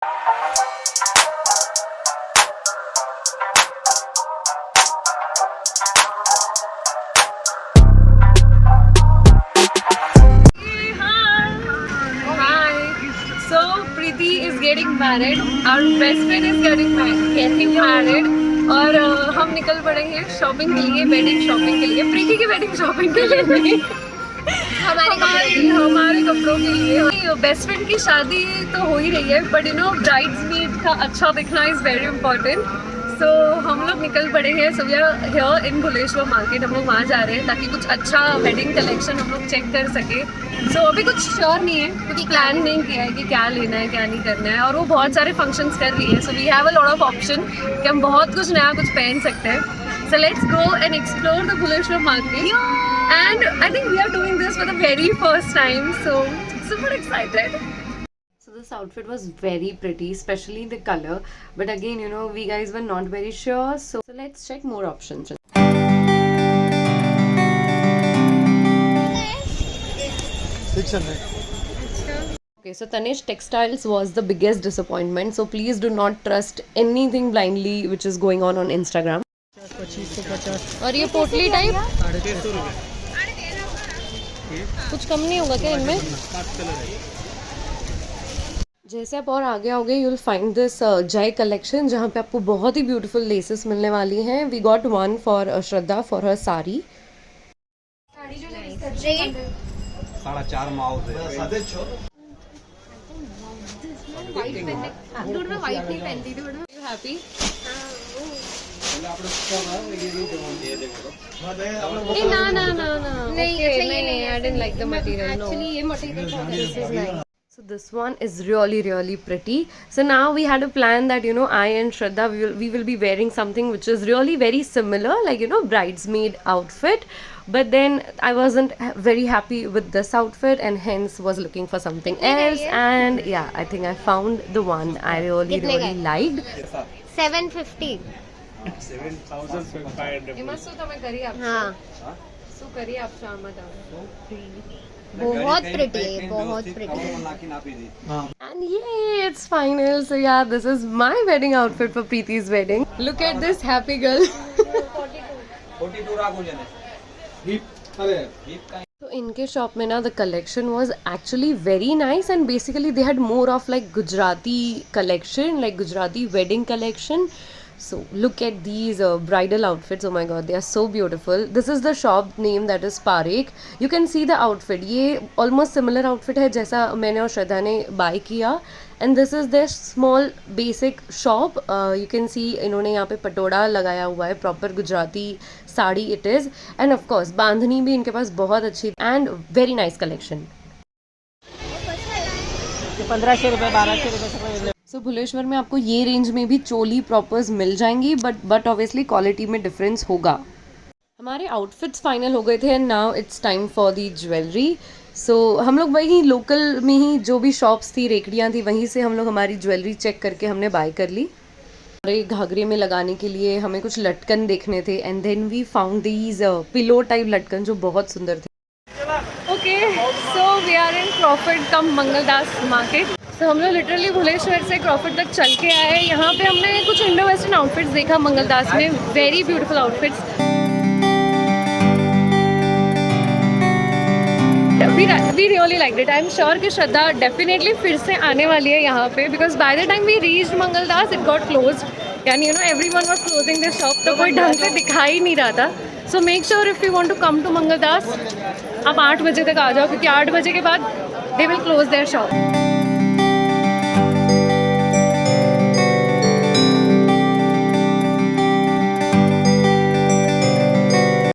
getting married, our best friend is getting married और हम निकल पड़े हैं शॉपिंग के लिए, वेडिंग शॉपिंग के लिए, प्रीति की वेडिंग शॉपिंग के लिए नहीं, हमारे कपड़ों के लिए। बेस्ट फ्रेंड की शादी तो हो ही रही है, but you know brides meet का अच्छा दिखना इज़ वेरी इंपॉर्टेंट। सो हम लोग निकल पड़े हैं, so we are here in Bhuleshwar market. हम लोग वहाँ जा रहे हैं ताकि कुछ अच्छा वेडिंग कलेक्शन हम लोग चेक कर सके। सो अभी कुछ श्योर नहीं है, कुछ प्लान नहीं किया है कि क्या लेना है क्या नहीं करना है, और वो बहुत सारे फंक्शंस कर रही है। So we have a lot of option कि हम बहुत कुछ नया कुछ पहन सकते हैं। So let's go and explore the Bhuleshwar market, and I think we are doing this for the very first time, so super excited. So this outfit was very pretty, especially the color, but again, you know, we guys were not very sure, so let's check more options. 600. Okay, so Tanish Textiles was the biggest disappointment, so please do not trust anything blindly which is going on Instagram. 2550. और ये पोटली type 350 रुपए। कुछ कम नहीं होगा क्या इनमें? जैसे आप और आगे आओगे यू विल फाइंड दिस जय कलेक्शन, जहाँ पे आपको बहुत ही ब्यूटीफुल लेसेस मिलने वाली हैं। We got one for Shraddha for her sari. 4.5 माउस है। हैप्पी? नहीं, I didn't like the material. No. Actually, ये material this is nice. So this one is really pretty. So now we had a plan that, you know, I and Shraddha we will be wearing something which is really very similar, like, you know, bridesmaid outfit. But then I wasn't very happy with this outfit and hence was looking for something else. And yeah, I think I found the one I really liked. 750. 7,500. એમાં શું તમે કરી આપશો? हाँ, શું કરી આપશો આમાં તમે? बहुत pretty है, बहुत pretty. And yay, it's final. So yeah, this is my wedding outfit for Preeti's wedding. Look at this happy girl. 42 રાખો છે ને. So इनके शॉप में ना the collection was actually very nice, and basically they had more of like Gujarati collection, like Gujarati wedding collection. So look at these bridal outfits. Oh my god, they are so beautiful. This is the shop name, that is Parekh. You can see the outfit. ये almost similar outfit है जैसा मैंने और श्रद्धा ने buy किया. And this is their small basic shop. You can see इन्होंने यहाँ पे पटोड़ा लगाया हुआ है, proper Gujarati sari it is. And of course बांधनी भी इनके पास बहुत अच्छी, and very nice collection. 1500 रुपए 1200 रुपए। सो भुलेश्वर में आपको ये रेंज में भी चोली प्रॉपर्स मिल जाएंगी, बट ऑब्वियसली क्वालिटी में डिफरेंस होगा। हमारे आउटफिट्स फाइनल हो गए थे and now it's time for the jewellery. So हम लोग वहीं लोकल में ही जो भी शॉप्स थी, रेकड़ियाँ थी, वहीं से हम लोग हमारी ज्वेलरी चेक करके हमने बाय कर ली। हमारे घाघरे में लगाने के लिए हमें कुछ लटकन देखने थे, and then we found these pillow type लटकन जो बहुत सुंदर थे। Okay, so we are in Crawford cum Mangaldas market. तो हम लोग लिटरली भुलेश्वर से क्रॉफर्ड तक चल के आए। यहाँ पे हमने कुछ इंडो वेस्टर्न आउटफिट्स देखा मंगलदास में, very beautiful outfits. We really like it. I am sure कि श्रद्धा डेफिनेटली फिर से आने वाली है यहाँ पे, because by the time we reached Mangaldas it got closed, यानी you know everyone was closing this shop, तो कोई ढंग से दिखा ही नहीं रहा था। So make sure if you want to come to Mangaldas, आप 8 बजे तक आ जाओ, क्योंकि 8 बजे के बाद they will close their shop.